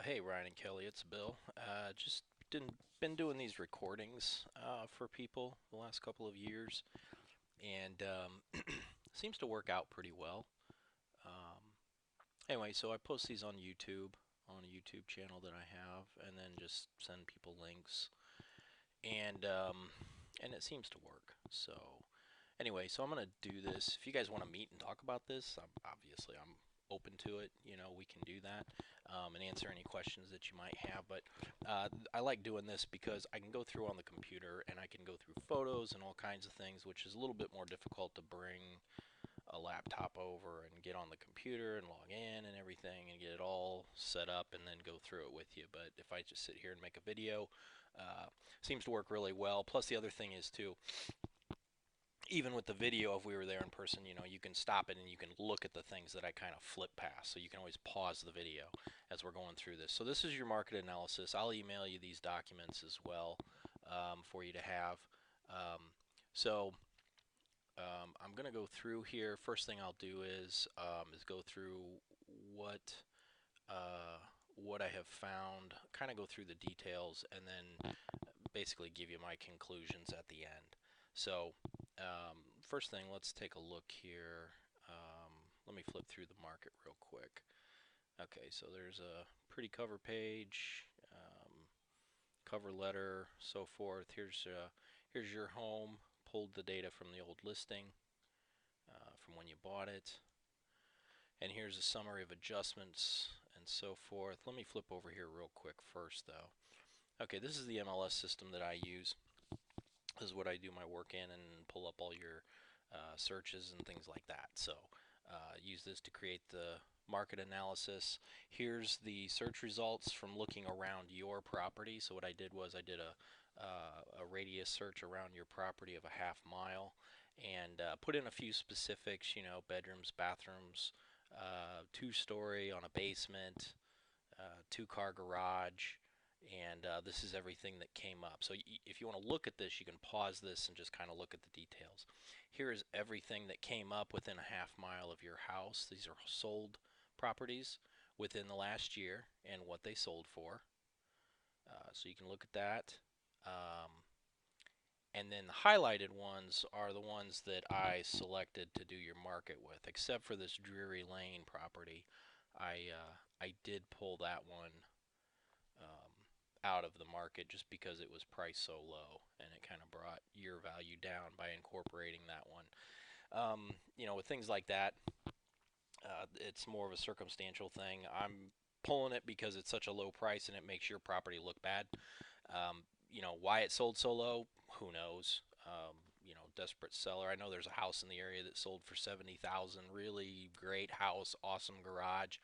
Hey Ryan and Kelly, it's Bill. Just been doing these recordings for people the last couple of years, and seems to work out pretty well. Um, anyway, so I post these on YouTube, on a YouTube channel that I have, and then just send people links, and and it seems to work. So anyway, so I'm gonna do this. If you guys want to meet and talk about this, I'm open to it. You know, we can do that and answer any questions that you might have. But I like doing this because I can go through on the computer and I can go through photos and all kinds of things, which is a little bit more difficult to bring a laptop over and get on the computer and log in and everything and get it all set up and then go through it with you. But if I just sit here and make a video, uh, seems to work really well. Plus, the other thing is too, even with the video, if we were there in person, you know, you can stop it and you can look at the things that I kind of flip past. So you can always pause the video as we're going through this. So this is your market analysis. I'll email you these documents as well for you to have. Um, so I'm going to go through here. First thing I'll do is go through what uh, what I have found, kind of go through the details, and then basically give you my conclusions at the end. So first thing, let's take a look here. Let me flip through the market real quick. Okay, so there's a pretty cover page, cover letter, so forth. Here's your home. Pulled the data from the old listing from when you bought it. And here's a summary of adjustments and so forth. Let me flip over here real quick first, though. Okay, this is the MLS system that I use. This is what I do my work in and pull up all your searches and things like that. So use this to create the market analysis. Here's the search results from looking around your property. So what I did was I did a radius search around your property of a half mile and put in a few specifics, you know, bedrooms, bathrooms, two-story on a basement, two-car garage, and this is everything that came up. So if you want to look at this, you can pause this and just kind of look at the details. Here is everything that came up within a half mile of your house. These are sold properties within the last year and what they sold for. So you can look at that. Um, and then the highlighted ones are the ones that I selected to do your market with, except for this Drury Lane property. I did pull that one um, out of the market just because it was priced so low, and it kind of brought your value down by incorporating that one. You know, with things like that, it's more of a circumstantial thing. I'm pulling it because it's such a low price and it makes your property look bad. You know, why it sold so low, who knows? You know, desperate seller. I know there's a house in the area that sold for 70,000. Really great house, awesome garage,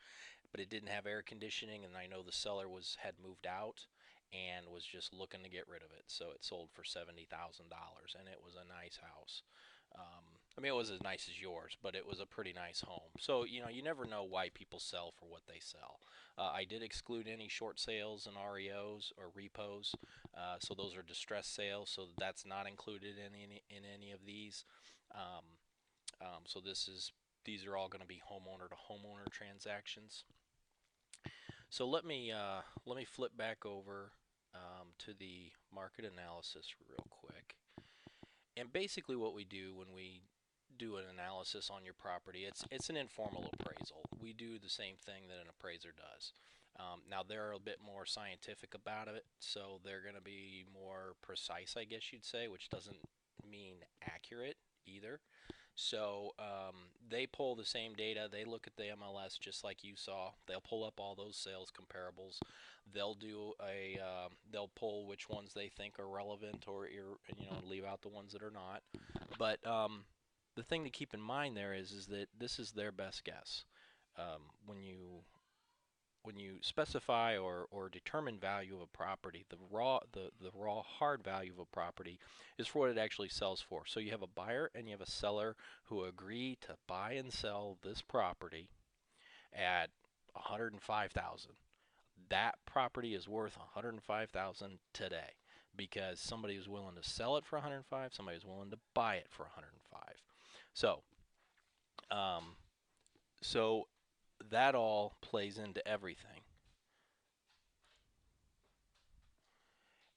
but it didn't have air conditioning, and I know the seller had moved out and was just looking to get rid of it. So it sold for $70,000, and it was a nice house. I mean, it was as nice as yours, but it was a pretty nice home. So, you know, you never know why people sell for what they sell. I did exclude any short sales and REOs or repos. So those are distressed sales, so that's not included in any of these. Um, so these are all going to be homeowner to homeowner transactions. So let me flip back over to the market analysis real quick. And basically, what we do when we do an analysis on your property, it's an informal appraisal. We do the same thing that an appraiser does. Now they're a bit more scientific about it, so they're going to be more precise, I guess you'd say, which doesn't mean accurate either. So they pull the same data. They look at the MLS just like you saw. They'll pull up all those sales comparables. They'll pull which ones they think are relevant or you know, leave out the ones that are not. But the thing to keep in mind there is that this is their best guess. When you specify or determine value of a property, the raw hard value of a property is for what it actually sells for. So you have a buyer and you have a seller who agree to buy and sell this property at 105,000. That property is worth 105,000 today because somebody is willing to sell it for 105, somebody is willing to buy it for 105. So, um, so that all plays into everything.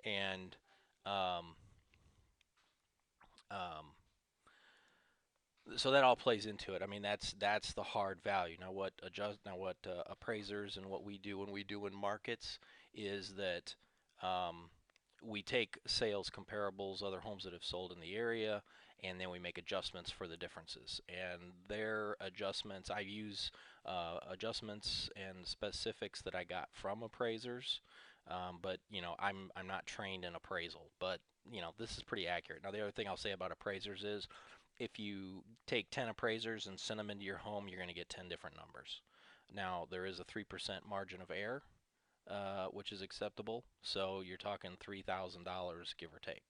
and um, um, so that all plays into it. I mean, that's the hard value. What appraisers and what we do when we do in markets is that um, we take sales comparables, other homes that have sold in the area, and then we make adjustments for the differences. And their adjustments, I use adjustments and specifics that I got from appraisers. But I'm not trained in appraisal, but this is pretty accurate. Now, the other thing I'll say about appraisers is if you take 10 appraisers and send them into your home, you're going to get 10 different numbers. Now, there is a 3% margin of error, which is acceptable. So you're talking $3,000, give or take,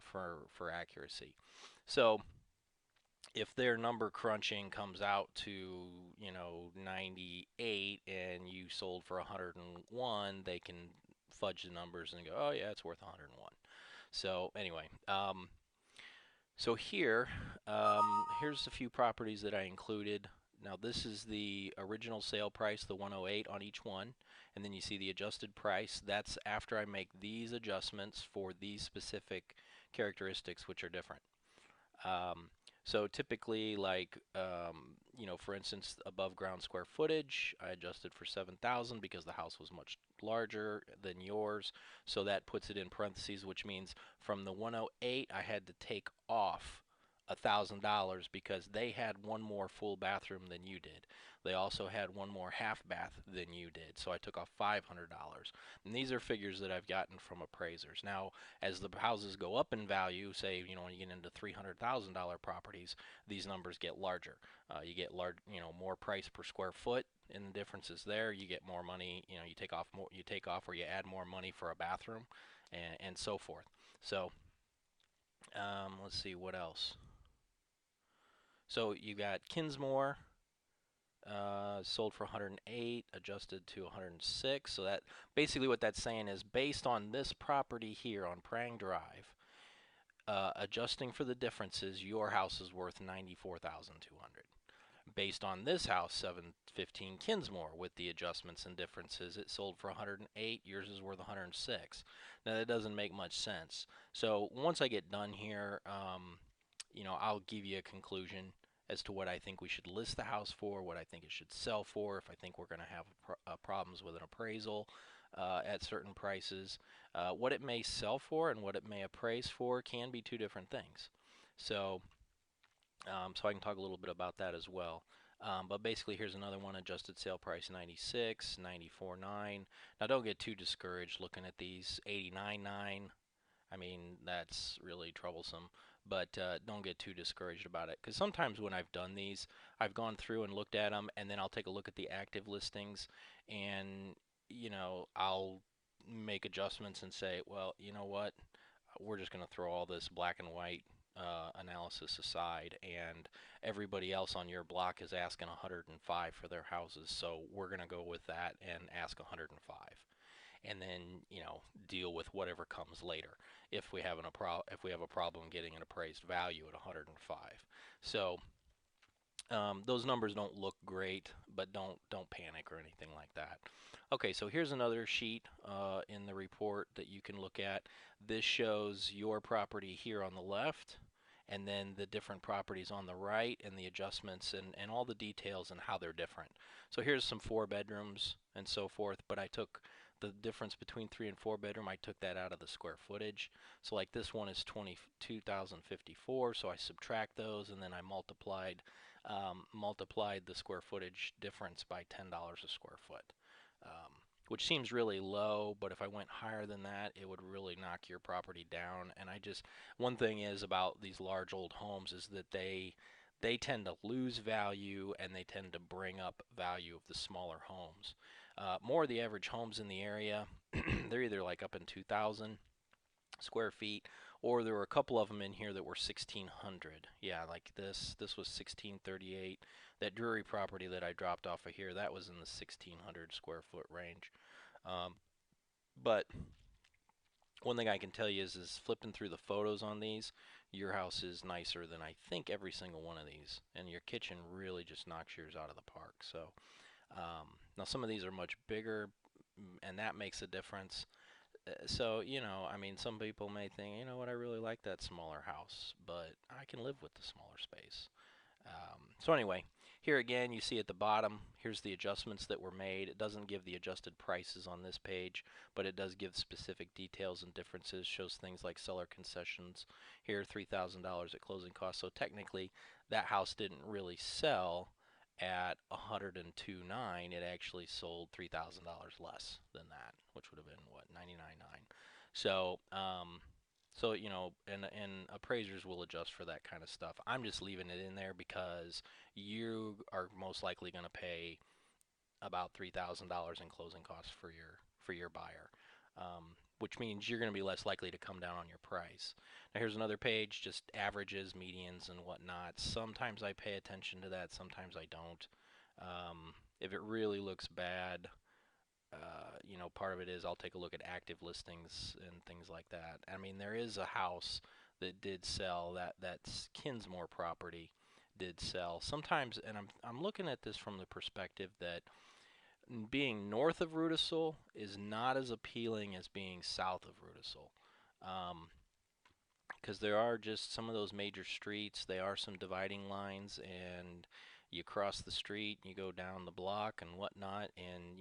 for accuracy. So if their number crunching comes out to 98 and you sold for 101, they can fudge the numbers and go, oh yeah, it's worth 101. So anyway, so here's a few properties that I included. Now this is the original sale price, the 108 on each one, and then you see the adjusted price. That's after I make these adjustments for these specific characteristics, which are different. Um, so typically, like for instance, above ground square footage, I adjusted for 7,000 because the house was much larger than yours. So that puts it in parentheses, which means from the 108, I had to take off $1,000 because they had one more full bathroom than you did. They also had one more half bath than you did. So I took off $500. And these are figures that I've gotten from appraisers. Now, as the houses go up in value, say, when you get into $300,000 properties, these numbers get larger. You get more price per square foot, and the difference is there. You get more money. You take off more. You take off, or you add more money for a bathroom, and so forth. So let's see what else. So you got Kinsmore. Sold for 108, adjusted to 106. So that basically what that's saying is based on this property here on Prang Drive, adjusting for the differences, your house is worth 94,200. Based on this house, 715 Kinsmore, with the adjustments and differences, it sold for 108. Yours is worth 106. Now that doesn't make much sense. So once I get done here, I'll give you a conclusion as to what I think we should list the house for, what I think it should sell for, if I think we're going to have problems with an appraisal at certain prices. What it may sell for and what it may appraise for can be two different things. So I can talk a little bit about that as well. But basically, here's another one, adjusted sale price 96, 94.9. Now, don't get too discouraged looking at these 89.9. I mean, that's really troublesome, but don't get too discouraged about it. Because sometimes when I've done these, I've gone through and looked at them, and then I'll take a look at the active listings, and, I'll make adjustments and say, well, you know what? We're just going to throw all this black and white analysis aside, and everybody else on your block is asking 105 for their houses, so we're going to go with that and ask 105, and then deal with whatever comes later if we have a problem getting an appraised value at 105. So those numbers don't look great, but don't panic or anything like that. Okay, so here's another sheet in the report that you can look at. This shows your property here on the left, and then the different properties on the right, and the adjustments and all the details and how they're different. So here's some 4 bedrooms and so forth, but I took the difference between 3 and 4 bedroom, I took that out of the square footage. So like this one is 22,054, so I subtract those, and then I multiplied the square footage difference by $10 a square foot, which seems really low, but if I went higher than that, it would really knock your property down. And one thing is about these large old homes is that they tend to lose value, and they tend to bring up value of the smaller homes. More of the average homes in the area, they're either like up in 2,000 square feet, or there were a couple of them in here that were 1,600. Yeah, like this was 1,638. That Drury property that I dropped off of here, that was in the 1,600 square foot range. But one thing I can tell you is flipping through the photos on these, your house is nicer than I think every single one of these, and your kitchen really just knocks yours out of the park. So now some of these are much bigger, and that makes a difference. So, I mean, some people may think, you know what, I really like that smaller house, but I can live with the smaller space. So anyway, here again, you see at the bottom, here's the adjustments that were made. It doesn't give the adjusted prices on this page, but it does give specific details and differences, shows things like seller concessions. Here, $3,000 at closing costs. So technically, that house didn't really sell at 102.9. It actually sold $3,000 less than that, which would have been what, 99.9. So, and appraisers will adjust for that kind of stuff. I'm just leaving it in there because you are most likely going to pay about $3,000 in closing costs for your buyer, which means you're going to be less likely to come down on your price. Now here's another page, just averages, medians, and whatnot. Sometimes I pay attention to that, sometimes I don't. If it really looks bad, part of it is I'll take a look at active listings and things like that. I mean, there is a house that did sell, that's Kinsmore property did sell. Sometimes, and I'm looking at this from the perspective that being north of Rudisill is not as appealing as being south of Rudisill. Because there are just some of those major streets, they are some dividing lines, and you cross the street, you go down the block and whatnot, and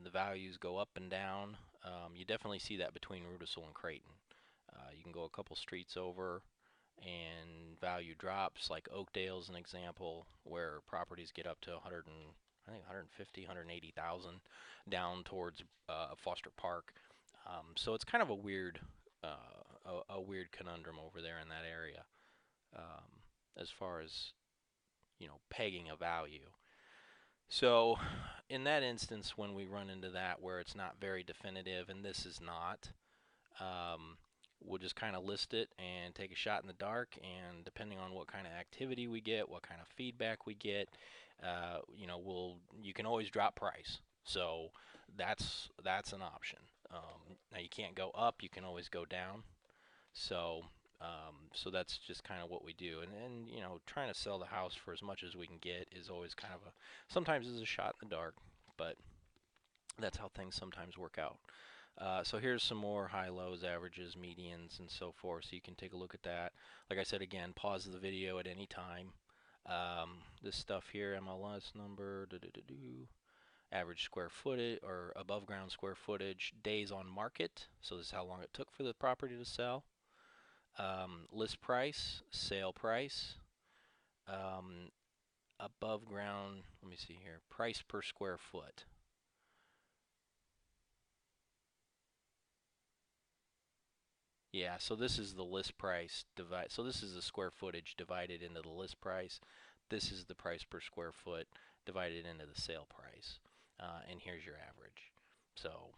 the values go up and down. You definitely see that between Rudisill and Creighton. You can go a couple streets over and value drops, like Oakdale's an example, where properties get up to 100 and I think 150, 180,000 down towards Foster Park. So it's kind of a weird conundrum over there in that area, as far as pegging a value. So in that instance, when we run into that where it's not very definitive, and this is not, we'll just kind of list it and take a shot in the dark, and depending on what kind of activity we get, what kind of feedback we get, you can always drop price. So that's an option. Now you can't go up, you can always go down. So that's just kind of what we do, and trying to sell the house for as much as we can get is always kind of sometimes is a shot in the dark, but that's how things sometimes work out. So here's some more high lows, averages, medians, and so forth, so you can take a look at that. Like I said, again, pause the video at any time. This stuff here, MLS number, average square footage or above ground square footage, days on market, so this is how long it took for the property to sell. List price, sale price, above ground, let me see here, price per square foot. Yeah, so this is the list price so this is the square footage divided into the list price. This is the price per square foot divided into the sale price. And here's your average. So,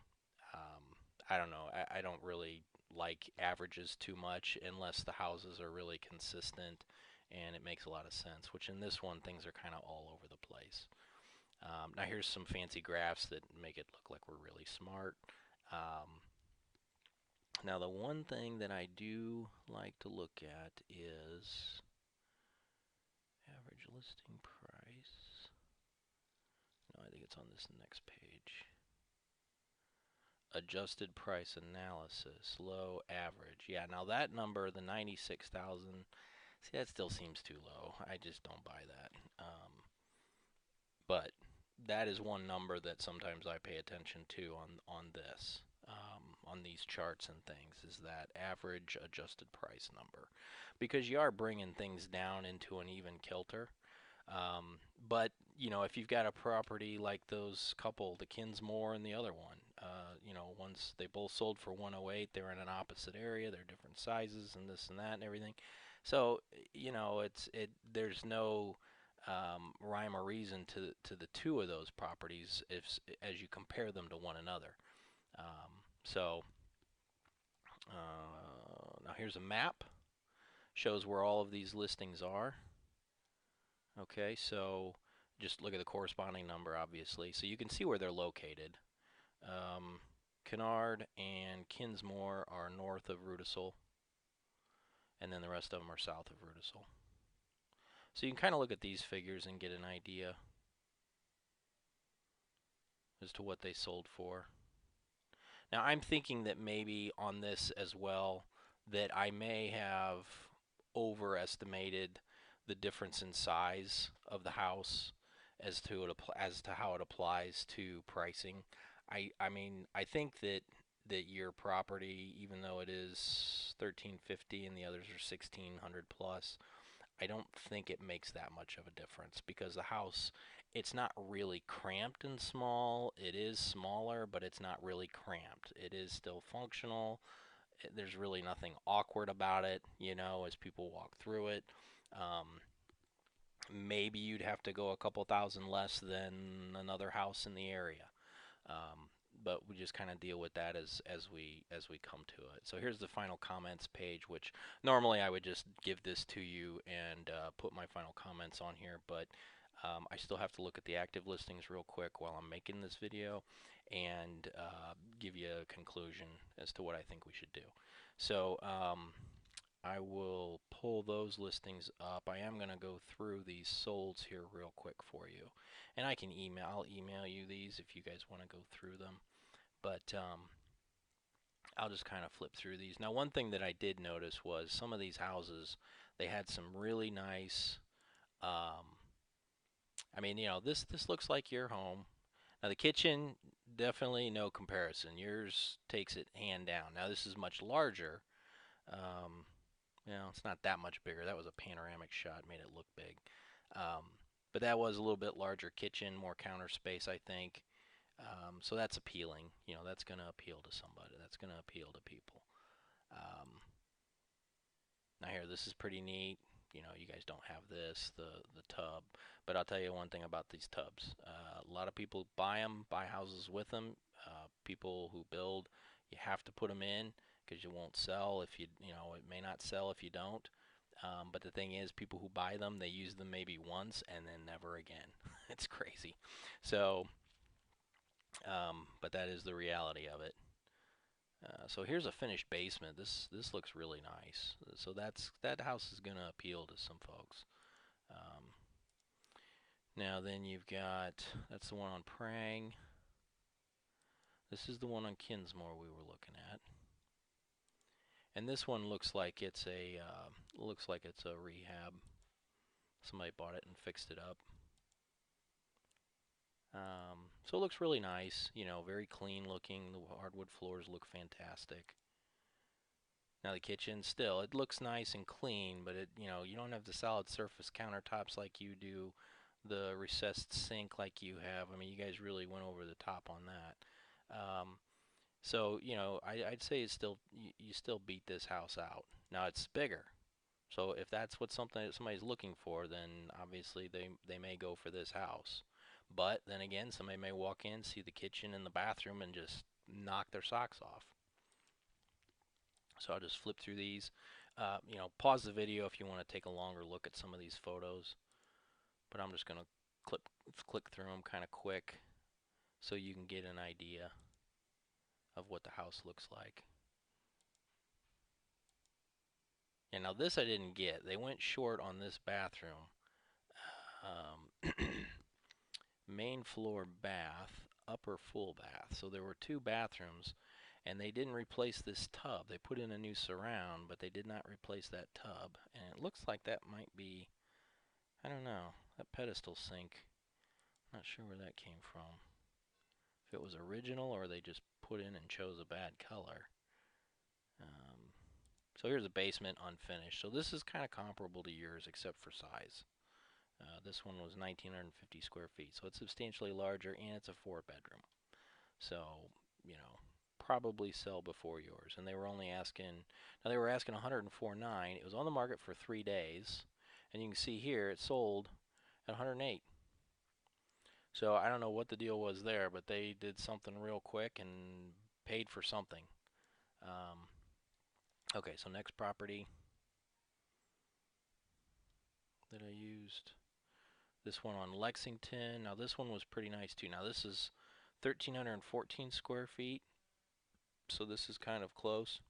I don't know, I don't really like averages too much unless the houses are really consistent and it makes a lot of sense, which in this one things are kind of all over the place. Now here's some fancy graphs that make it look like we're really smart. Now the one thing that I do like to look at is average listing price. No, I think it's on this next page. Adjusted price analysis, low, average. Yeah, now that number, the 96,000, see, that still seems too low. I just don't buy that. But that is one number that sometimes I pay attention to on this, on these charts and things, is that average adjusted price number, because you are bringing things down into an even kilter. But if you've got a property like those couple, the Kinsmore and the other one, once they both sold for 108, they're in an opposite area, they're different sizes and this and that and everything. So there's no rhyme or reason to the two of those properties as you compare them to one another. So now here's a map, shows where all of these listings are. Okay, so just look at the corresponding number, obviously, so you can see where they're located. Kennard and Kinsmore are north of Rudisill, and then the rest of them are south of Rudisill. So you can kind of look at these figures and get an idea as to what they sold for. Now I'm thinking that maybe on this as well that I may have overestimated the difference in size of the house as to how it applies to pricing. I mean I think that your property, even though it is 1350 and the others are 1600 plus, I don't think it makes that much of a difference because the house, it's not really cramped and small. It is smaller, but it's not really cramped. It is still functional. There's really nothing awkward about it, you know, as people walk through it. Um, Maybe you'd have to go a couple thousand less than another house in the area. Um, but we just kind of deal with that as we come to it. So here's the final comments page, which normally I would just give this to you and put my final comments on here, but I still have to look at the active listings real quick while I'm making this video and give you a conclusion as to what I think we should do. So I will pull those listings up. I am going to go through these solds here real quick for you. And I'll email you these if you guys want to go through them. But I'll just kind of flip through these. Now, one thing that I did notice was some of these houses, they had some really nice, I mean, you know, this looks like your home. Now, the kitchen, definitely no comparison. Yours takes it hand down. Now, this is much larger. Um, You know, it's not that much bigger. That was a panoramic shot, made it look big. Um, but that was a little bit larger kitchen, more counter space, I think. So that's appealing. You know, that's going to appeal to somebody. That's going to appeal to people. Um, Now here, this is pretty neat. You know, you guys don't have this, the tub. But I'll tell you one thing about these tubs. A lot of people buy them, buy houses with them. People who build, you have to put them in because you won't sell if you know, it may not sell if you don't. But the thing is, people who buy them, they use them maybe once and then never again. It's crazy. So, but that is the reality of it. So here's a finished basement. This looks really nice. So that house is gonna appeal to some folks. Um, Now then you've got, that's the one on Prang. This is the one on Kinsmore we were looking at. And this one looks like it's a rehab. Somebody bought it and fixed it up. So it looks really nice. You know, very clean looking. The hardwood floors look fantastic. Now the kitchen, still, it looks nice and clean, but you know, you don't have the solid surface countertops like you do, the recessed sink like you have. I mean, you guys really went over the top on that. So you know, I'd say it's still you still beat this house out. Now it's bigger, so if that's what somebody's looking for, then obviously they may go for this house. But then again, somebody may walk in, see the kitchen and the bathroom, and just knock their socks off. So I'll just flip through these. You know, pause the video if you want to take a longer look at some of these photos. But I'm just going to click through them kind of quick so you can get an idea of what the house looks like. And now this I didn't get. They went short on this bathroom. Main floor bath, upper full bath. So there were two bathrooms. And they didn't replace this tub. They put in a new surround, but they did not replace that tub. And it looks like that might be, I don't know, that pedestal sink. Not sure where that came from. If it was original or they just put in and chose a bad color. So here's a basement unfinished. So this is kind of comparable to yours except for size. This one was 1,950 square feet. So it's substantially larger and it's a 4-bedroom. So, you know, probably sell before yours. And they were only asking, now they were asking 104.9. It was on the market for 3 days, and you can see here it sold at 108. So I don't know what the deal was there, but they did something real quick and paid for something. Okay, so next property that I used, this one on Lexington. Now this one was pretty nice too. Now this is 1,314 square feet. So this is kind of close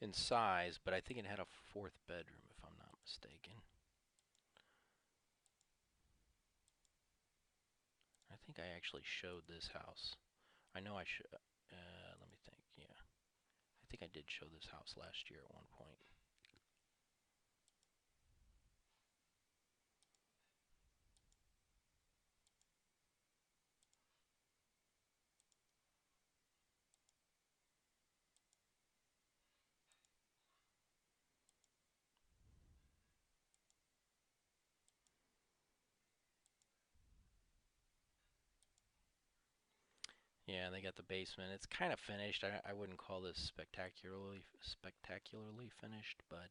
in size, but I think it had a 4th bedroom if I'm not mistaken. I think I actually showed this house. I know I should. Let me think. Yeah, I think I did show this house last year at one point. Yeah, they got the basement. It's kind of finished. I wouldn't call this spectacularly finished, but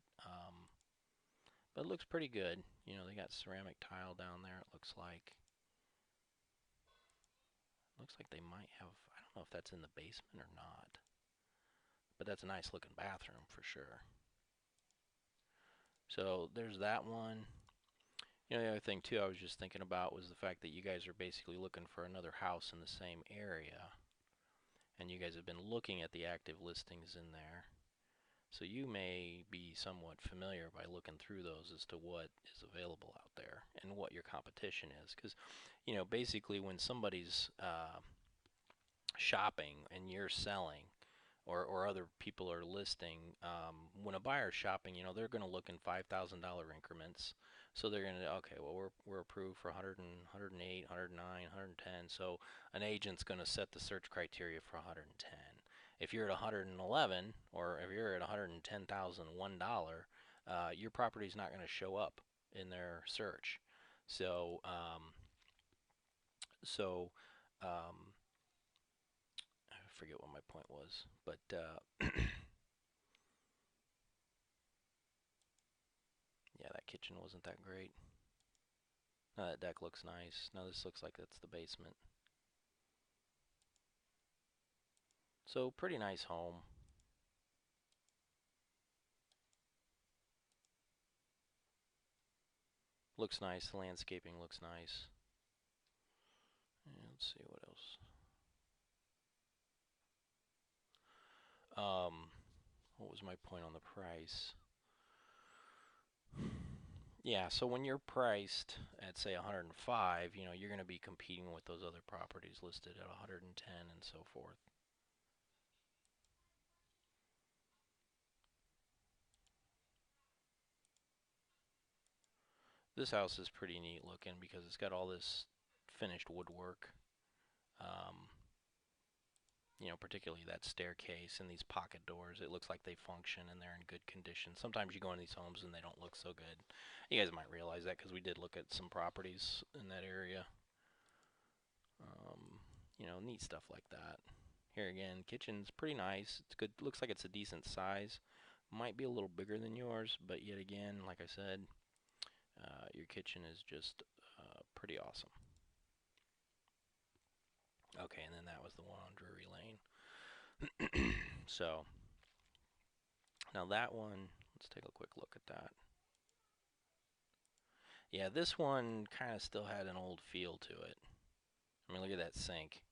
it looks pretty good. You know, they got ceramic tile down there. It looks like they might have. I don't know if that's in the basement or not, but that's a nice looking bathroom for sure. So there's that one. You know, the other thing too, I was just thinking about was the fact that you guys are basically looking for another house in the same area, and you guys have been looking at the active listings in there. So you may be somewhat familiar by looking through those as to what is available out there and what your competition is. Because, you know, basically when somebody's shopping and you're selling, or other people are listing, when a buyer's shopping, you know, they're going to look in $5,000 increments. So they're going to, okay, well, we're approved for 100 and 108, 109, 110. So an agent's going to set the search criteria for 110. If you're at 111, or if you're at $110,001, your property's not going to show up in their search. So, so um, I forget what my point was, but yeah, that kitchen wasn't that great. Now that deck looks nice. Now this looks like that's the basement. So pretty nice home. Looks nice. The landscaping looks nice. And let's see what else. What was my point on the price? Yeah, so when you're priced at say 105, you know, you're going to be competing with those other properties listed at 110 and so forth. This house is pretty neat looking because it's got all this finished woodwork. Um, you know, particularly that staircase and these pocket doors. It looks like they function and they're in good condition. Sometimes you go in these homes and they don't look so good. You guys might realize that because we did look at some properties in that area. You know, neat stuff like that. Here again, kitchen's pretty nice. It's good. Looks like it's a decent size. Might be a little bigger than yours, but yet again, like I said, your kitchen is just pretty awesome. Okay, and then that was the one on Drury Lane. So now that one, let's take a quick look at that. Yeah, this one kind of still had an old feel to it. I mean, look at that sink.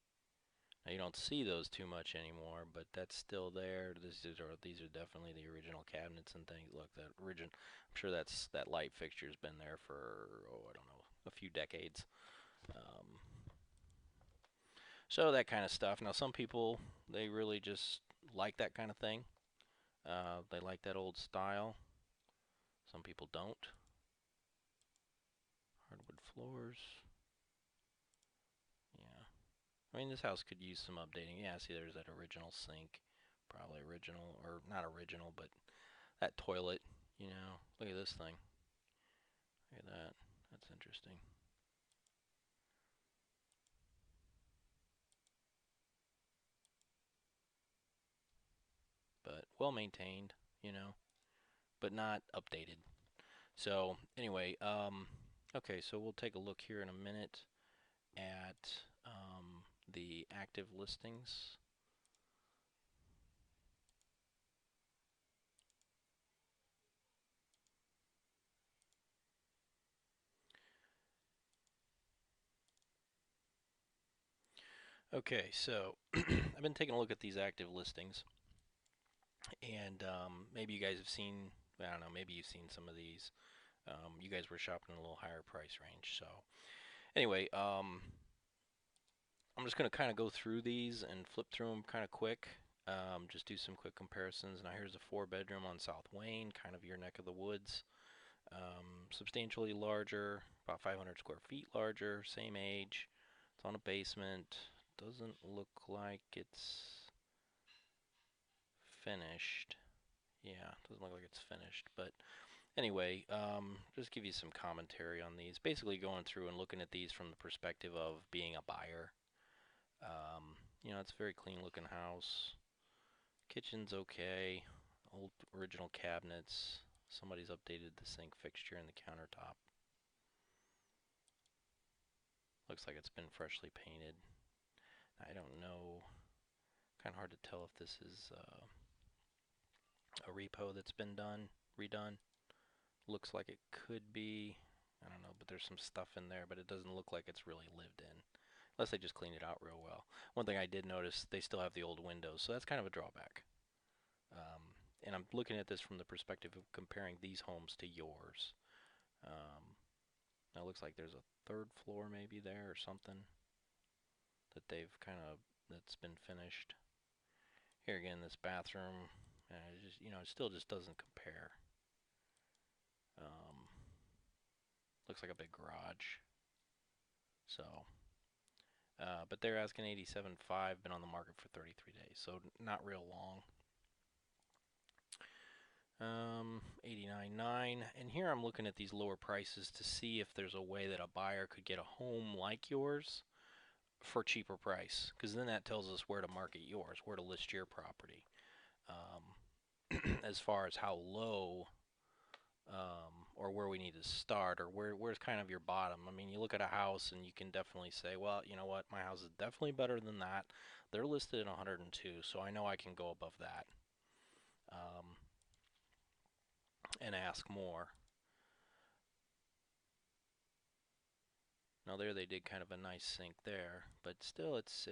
Now you don't see those too much anymore, but that's still there. These are definitely the original cabinets and things. Look, that original. I'm sure that light fixture's been there for, oh, I don't know, a few decades. Um, so that kind of stuff. Now some people, they really just like that kind of thing. They like that old style. Some people don't. Hardwood floors. Yeah. I mean, this house could use some updating. Yeah, see, there's that original sink. Probably original, or not original, but that toilet, you know. Look at this thing. Look at that. That's interesting. But well maintained, you know, but not updated. So, anyway, okay, so we'll take a look here in a minute at the active listings. Okay, so I've been taking a look at these active listings, and maybe you guys have seen, I don't know, maybe you've seen some of these. You guys were shopping in a little higher price range. So anyway, I'm just going to kind of go through these and flip through them kind of quick. Just do some quick comparisons. Now here's a 4-bedroom on South Wayne, kind of your neck of the woods. Substantially larger, about 500 square feet larger, same age. It's on a basement. Doesn't look like it's finished. Yeah, doesn't look like it's finished. But anyway, just give you some commentary on these. Basically going through and looking at these from the perspective of being a buyer. It's a very clean looking house. Kitchen's okay. Old original cabinets. Somebody's updated the sink fixture and the countertop. Looks like it's been freshly painted. I don't know. Kind of hard to tell if this is a repo that's been redone. Looks like it could be. I don't know, but there's some stuff in there, but it doesn't look like it's really lived in. Unless they just cleaned it out real well. One thing I did notice, they still have the old windows, so that's kind of a drawback. And I'm looking at this from the perspective of comparing these homes to yours. Now it looks like there's a third floor maybe there or something that they've that's been finished. Here again, this bathroom, it still just doesn't compare. Looks like a big garage. So, but they're asking 87.5, been on the market for 33 days, so not real long. 89.9, and here I'm looking at these lower prices to see if there's a way that a buyer could get a home like yours for cheaper price, because then that tells us where to market yours, where to list your property. As far as how low or where we need to start, or where's kind of your bottom. I mean, you look at a house and you can definitely say, well, you know what, my house is definitely better than that. They're listed at 102, so I know I can go above that and ask more. Now there they did kind of a nice sink there, but still it's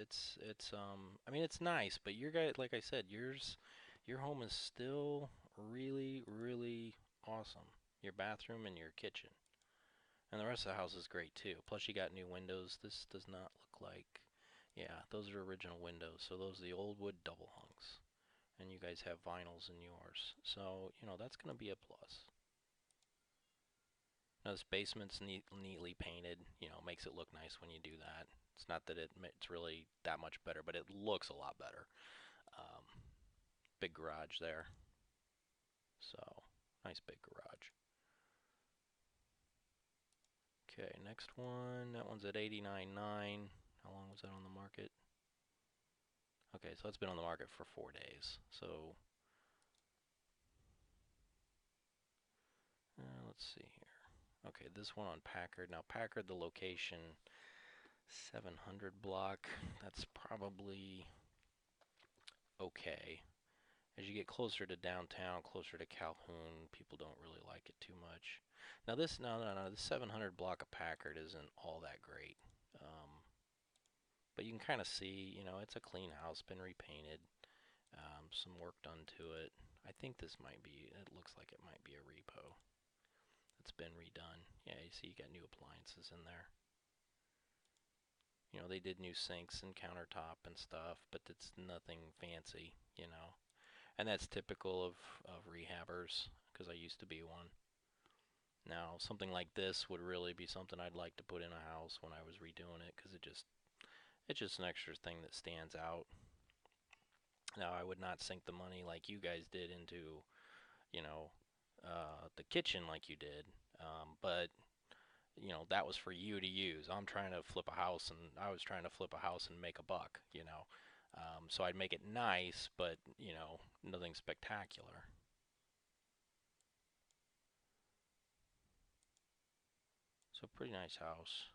I mean, it's nice, but your guy, like I said, your home is still really, really awesome. Your bathroom and your kitchen. And the rest of the house is great too. Plus you got new windows. This does not look like, yeah, those are original windows. So those are the old wood double hungs. And you guys have vinyls in yours. So, that's going to be a plus. Now this basement's neatly painted, makes it look nice when you do that. It's not that it's really that much better, but it looks a lot better. Big garage there. So, nice big garage. Okay, next one. That one's at 89.9. How long was that on the market? Okay, so it's been on the market for 4 days. So, let's see here. Okay, this one on Packard. Now, Packard, the location, 700 block. That's probably okay. As you get closer to downtown, closer to Calhoun, people don't really like it too much. Now this, no, the 700 block of Packard isn't all that great. But you can kind of see, it's a clean house, been repainted, some work done to it. I think this might be, it looks like it might be a repo. It's been redone. Yeah, you see you got new appliances in there. They did new sinks and countertop and stuff, but it's nothing fancy, And that's typical of rehabbers, because I used to be one. Now, something like this would really be something I'd like to put in a house when I was redoing it, because it's just an extra thing that stands out. Now, I would not sink the money like you guys did into, the kitchen like you did, but that was for you to use. I'm trying to flip a house, and I was trying to flip a house and make a buck, So I'd make it nice, but, nothing spectacular. So pretty nice house.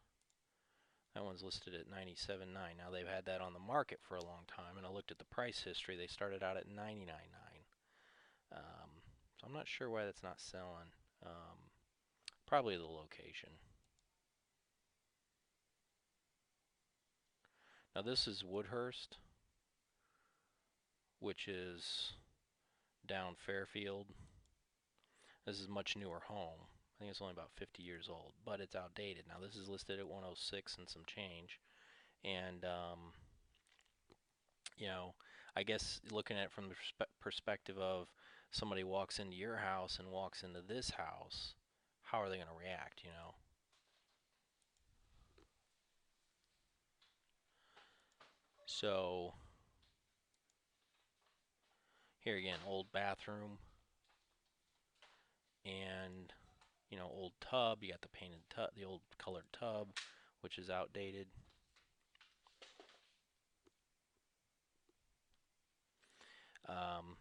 That one's listed at 97.9. Now they've had that on the market for a long time, and I looked at the price history. They started out at 99.9. So I'm not sure why that's not selling. Probably the location. Now this is Woodhurst, which is down Fairfield. This is a much newer home. I think it's only about 50 years old, but it's outdated. Now this is listed at 106 and some change, And you know, I guess looking at it from the perspective of somebody walks into your house and walks into this house, how are they going to react, you know? So here again, old bathroom and old tub. You got the painted tub, the old colored tub, which is outdated. Um,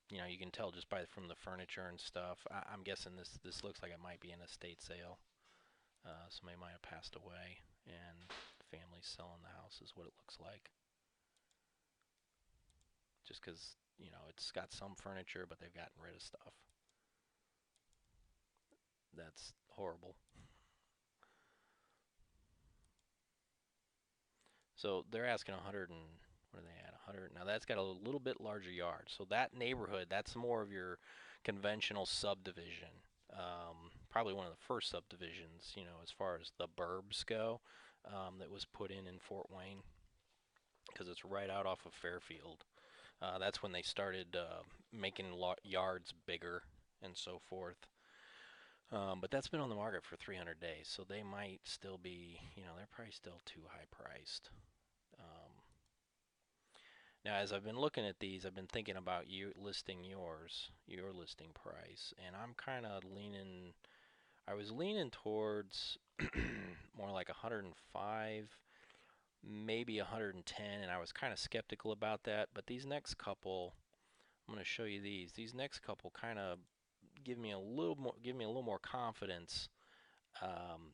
you can tell just from the furniture and stuff. I'm guessing this looks like it might be an estate sale. Somebody might have passed away, and the family's selling the house, is what it looks like. Just because it's got some furniture, but they've gotten rid of stuff. That's horrible. So they're asking 100 and what are they at? 100. Now that's got a little bit larger yard. So that neighborhood, that's more of your conventional subdivision. Probably one of the first subdivisions, as far as the burbs go, that was put in Fort Wayne, because it's right out off of Fairfield. That's when they started making yards bigger and so forth. But that's been on the market for 300 days, so they might still be, they're probably still too high priced. Um, Now, as I've been looking at these, I've been thinking about you listing your listing price, and I'm kind of leaning. I was leaning towards more like 105, maybe 110, and I was kind of skeptical about that. But these next couple, I'm going to show you these. These next couple kind of give me a little more confidence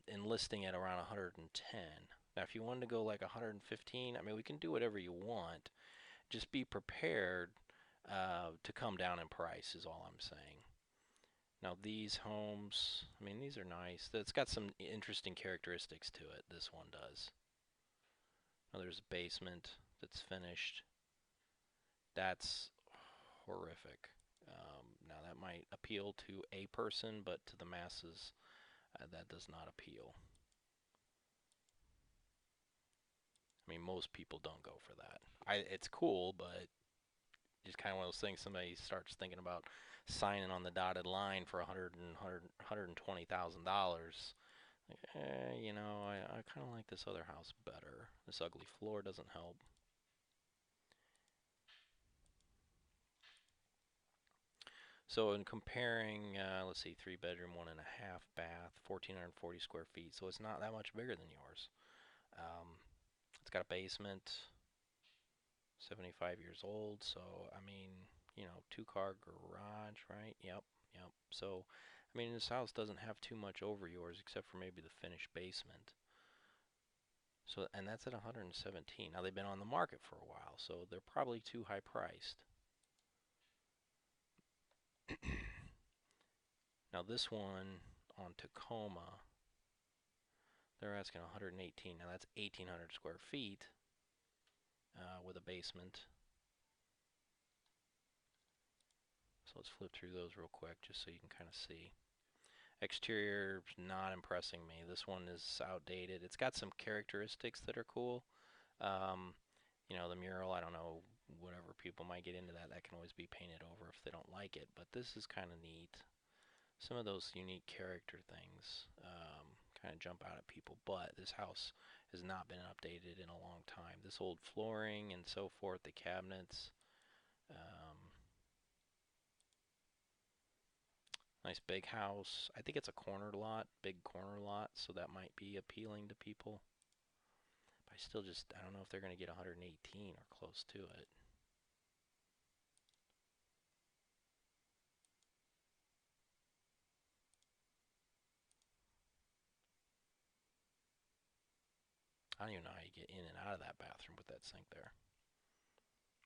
in listing at around 110. Now, if you wanted to go like 115, I mean, we can do whatever you want. Just be prepared to come down in price is all I'm saying. Now these homes, I mean, these are nice. It's got some interesting characteristics to it. This one does. Now there's a basement that's finished. That's horrific. Now that might appeal to a person, but to the masses, that does not appeal. I mean, most people don't go for that. It's cool, but just kind of one of those things. Somebody starts thinking about signing on the dotted line for $120,000. I kind of like this other house better. This ugly floor doesn't help. So in comparing, let's see, 3 bedroom, 1.5 bath, 1,440 square feet. So it's not that much bigger than yours. Um, it's got a basement, 75 years old. So I mean, two-car garage, right? Yep, yep. So I mean, this house doesn't have too much over yours except for maybe the finished basement. So, and that's at 117. Now they've been on the market for a while, so they're probably too high priced. Now this one on Tacoma, they're asking 118. Now that's 1,800 square feet with a basement. So let's flip through those real quick just so you can kind of see. Exterior not impressing me. This one is outdated. It's got some characteristics that are cool. Um, the mural, I don't know, whatever people might get into that. That can always be painted over if they don't like it. But this is kind of neat. Some of those unique character things kind of jump out at people. But this house has not been updated in a long time. This old flooring and so forth, the cabinets. Um, Nice big house. I think it's a corner lot, big corner lot, so that might be appealing to people. But I don't know if they're going to get 118 or close to it. I don't even know how you get in and out of that bathroom with that sink there.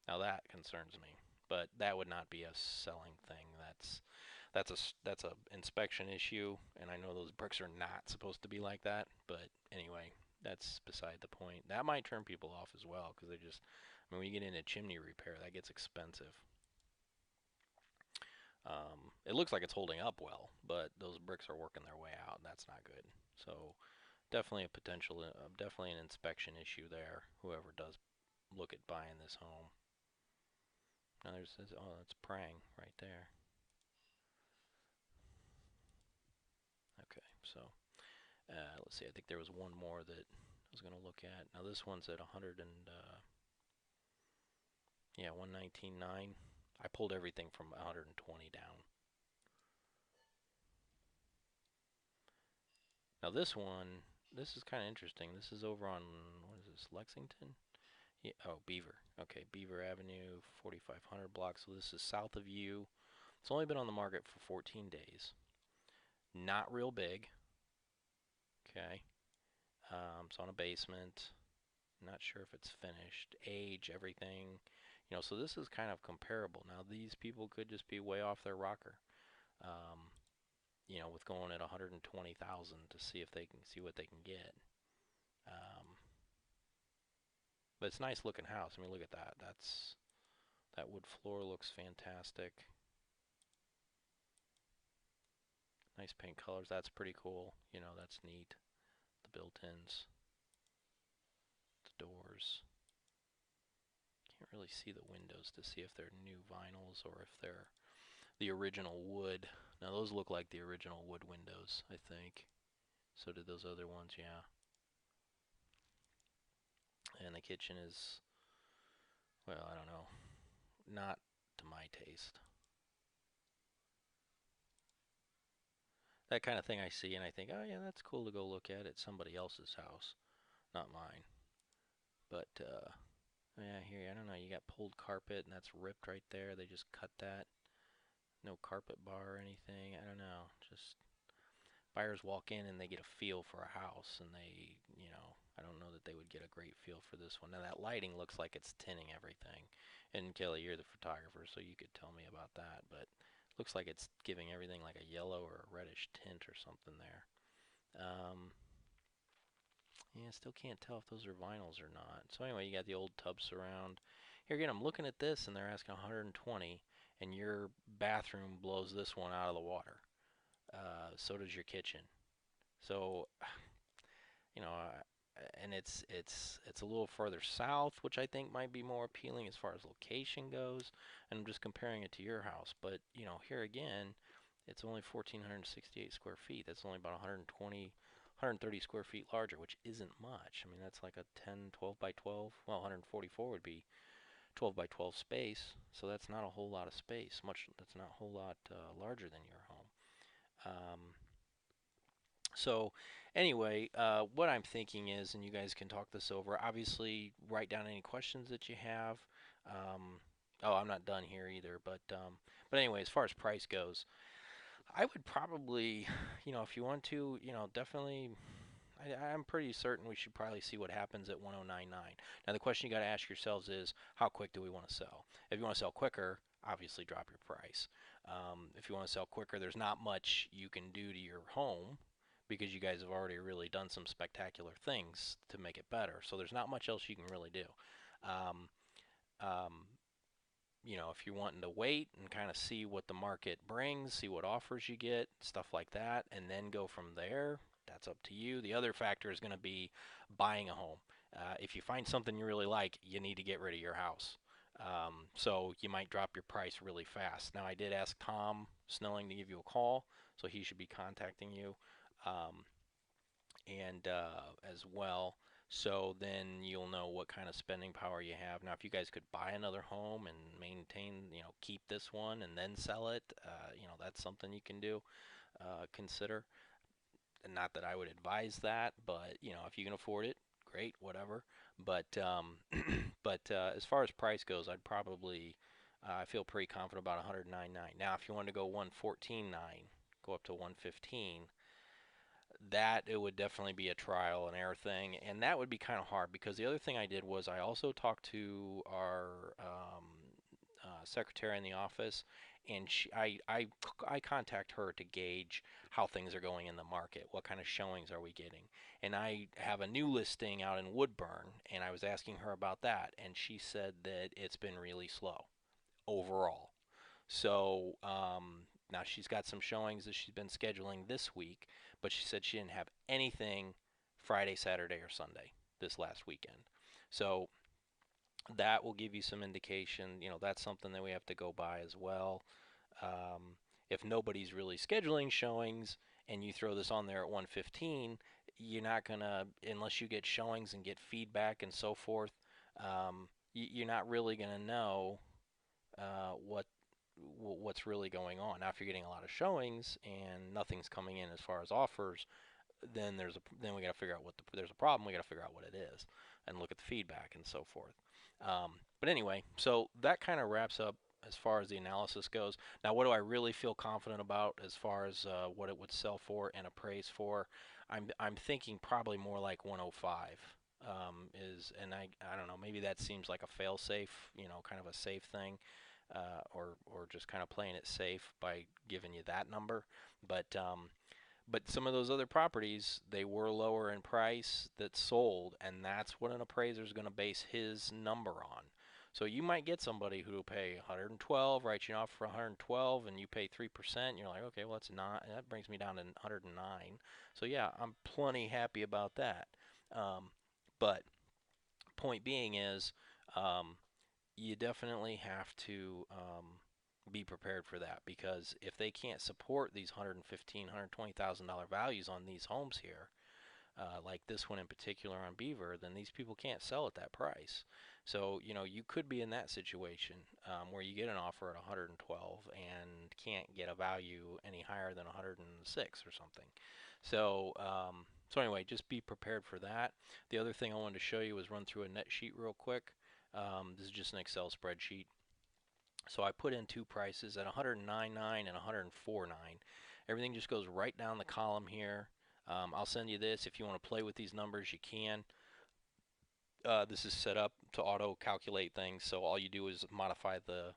Now that concerns me, but that would not be a selling thing. That's a inspection issue, and I know those bricks are not supposed to be like that. But anyway, that's beside the point. That might turn people off as well because I mean, when you get into chimney repair, that gets expensive. It looks like it's holding up well, but those bricks are working their way out, and that's not good. So definitely a potential, definitely an inspection issue there. Whoever does look at buying this home. Now there's this, oh, that's praying right there. Okay, so let's see. I think there was one more that I was gonna look at. Now this one's at 100 and yeah, 119.9. I pulled everything from 120 down. Now this one, this is kind of interesting. This is over on, what is this, Lexington? Yeah, oh, Beaver. Okay, Beaver Avenue, 4500 block. So this is south of you. It's only been on the market for 14 days. Not real big. Okay. It's on a basement. Not sure if it's finished. Age, everything. So this is kind of comparable. Now these people could just be way off their rocker. Um, with going at 120,000 to see if they can see what they can get. Um, but it's a nice looking house. I mean, look at that. That wood floor looks fantastic. Nice paint colors. That's pretty cool. That's neat. The built-ins, the doors. Can't really see the windows to see if they're new vinyls or if they're the original wood. Now those look like the original wood windows, I think. So did those other ones, yeah. And the kitchen is, well, I don't know, not to my taste. That kind of thing I see and I think, oh yeah, that's cool to go look at. It's somebody else's house, not mine. But yeah, here, I don't know, you got pulled carpet and that's ripped right there. They just cut that. No carpet bar or anything. I don't know. Just buyers walk in and they get a feel for a house and I don't know that they would get a great feel for this one. Now that lighting looks like it's tinning everything. And Kelly, you're the photographer, so you could tell me about that, but looks like it's giving everything like a yellow or a reddish tint or something there. Yeah, still can't tell if those are vinyls or not. So anyway, you got the old tub surround. Here again, I'm looking at this and they're asking 120, and your bathroom blows this one out of the water. So does your kitchen. So, you know, and it's a little further south, which I think might be more appealing as far as location goes. And I'm just comparing it to your house, but here again, it's only 1,468 square feet. That's only about 120, 130 square feet larger, which isn't much. I mean, that's like a 10, 12 by 12. Well, 144 would be 12 by 12 space, so that's not a whole lot of space. That's not a whole lot larger than your home. Um, so anyway, what I'm thinking is, and you guys can talk this over, obviously write down any questions that you have. Oh, I'm not done here either, but anyway, as far as price goes, I would probably, if you want to, definitely, I'm pretty certain we should probably see what happens at 109.9. Now the question you got to ask yourselves is, how quick do we want to sell? If you want to sell quicker, obviously drop your price. If you want to sell quicker, there's not much you can do to your home because you guys have already really done some spectacular things to make it better. So there's not much else you can really do. Um, um, if you're wanting to wait and kind of see what the market brings, see what offers you get, stuff like that, and then go from there, that's up to you. The other factor is going to be buying a home. If you find something you really like, you need to get rid of your house. So you might drop your price really fast. Now, I did ask Tom Snelling to give you a call, so he should be contacting you. Um, and as well. So then you'll know what kind of spending power you have. Now, if you guys could buy another home and maintain, keep this one and then sell it, that's something you can do, consider. And not that I would advise that, but if you can afford it, great, whatever. But as far as price goes, I'd probably I feel pretty confident about 109.9. Now, if you want to go 114.9, go up to 115, that it would definitely be a trial and error thing, and that would be kind of hard because the other thing I did was I also talked to our secretary in the office, and I contact her to gauge how things are going in the market, what kind of showings are we getting, and I have a new listing out in Woodburn, and I was asking her about that, and she said that it's been really slow overall. So now she's got some showings that she's been scheduling this week, but she said she didn't have anything Friday, Saturday, or Sunday this last weekend. So that will give you some indication. That's something that we have to go by as well. If nobody's really scheduling showings and you throw this on there at 1:15, you're not gonna, unless you get showings and get feedback and so forth, you're not really gonna know what's really going on. Now, if you're getting a lot of showings and nothing's coming in as far as offers, then we got to figure out there's a problem. We got to figure out what it is and look at the feedback and so forth. But anyway, so that kind of wraps up as far as the analysis goes. Now, what do I really feel confident about as far as what it would sell for and appraise for? I'm thinking probably more like 105 and I don't know, maybe that seems like a fail safe, kind of a safe thing, or just kind of playing it safe by giving you that number. But some of those other properties, they were lower in price that sold, and that's what an appraiser is going to base his number on. So you might get somebody who will pay 112, write you off for 112, and you pay 3%. You're like, okay, well that brings me down to 109. So yeah, I'm plenty happy about that. But point being is, you definitely have to be prepared for that, because if they can't support these $115,000, $120,000 values on these homes here, like this one in particular on Beaver, then these people can't sell at that price. So you could be in that situation where you get an offer at 112 and can't get a value any higher than 106 or something. So anyway, just be prepared for that. The other thing I wanted to show you was run through a net sheet real quick. This is just an Excel spreadsheet. So I put in two prices at 109.9 and 104.9. Everything just goes right down the column here. I'll send you this. If you want to play with these numbers, you can. This is set up to auto calculate things, so all you do is modify the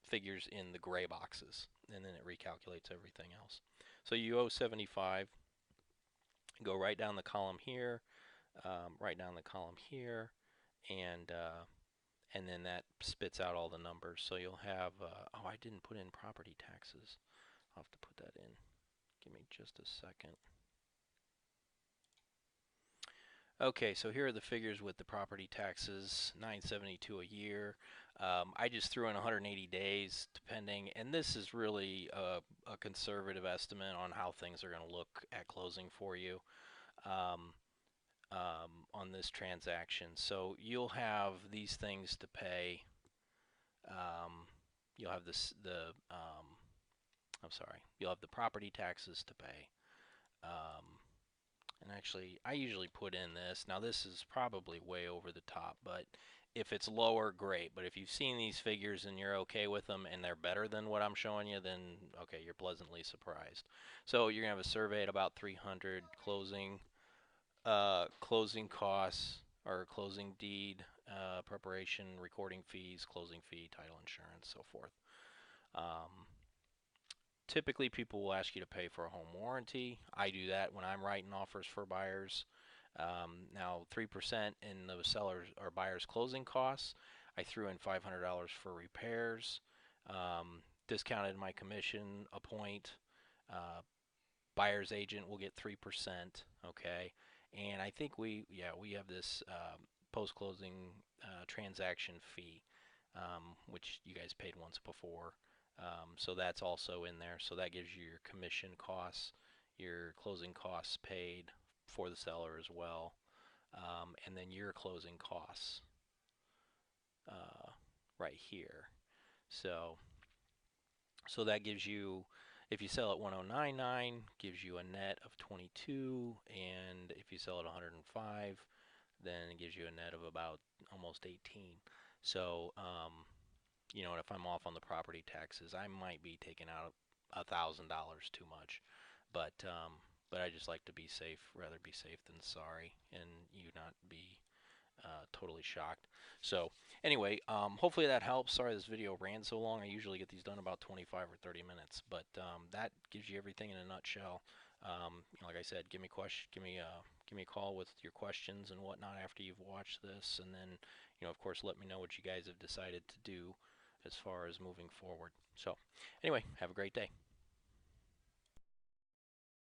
figures in the gray boxes, and then it recalculates everything else. So you owe 75. Go right down the column here, right down the column here, and then that spits out all the numbers. So you'll have, oh, I didn't put in property taxes. I'll have to put that in. Give me just a second. Okay, so here are the figures with the property taxes, $972 a year. I just threw in 180 days, depending, and this is really a conservative estimate on how things are going to look at closing for you on this transaction. So you'll have these things to pay. You'll have you'll have the property taxes to pay. And actually, I usually put in this. Now, this is probably way over the top, but if it's lower, great. But if you've seen these figures and you're okay with them and they're better than what I'm showing you, then okay, you're pleasantly surprised. So you're gonna have a survey at about 300, closing costs or closing deed preparation, recording fees, closing fee, title insurance, so forth. Typically, people will ask you to pay for a home warranty. I do that when I'm writing offers for buyers. Now, 3% in the seller's or buyer's closing costs. I threw in $500 for repairs. Discounted my commission a point. Buyer's agent will get 3%. Okay, and I think we have this post-closing transaction fee, which you guys paid once before. So that's also in there. So that gives you your commission costs, your closing costs paid for the seller as well, and then your closing costs right here. So that gives you, if you sell at 109.9, gives you a net of 22, and if you sell at 105, then it gives you a net of about almost 18. So if I'm off on the property taxes, I might be taking out $1,000 too much, but I just like to be safe, rather be safe than sorry, and you not be totally shocked. So anyway, hopefully that helps. Sorry this video ran so long. I usually get these done about 25 or 30 minutes, but that gives you everything in a nutshell. Like I said, give me a call with your questions and whatnot after you've watched this, and then of course let me know what you guys have decided to do as far as moving forward. So anyway, have a great day.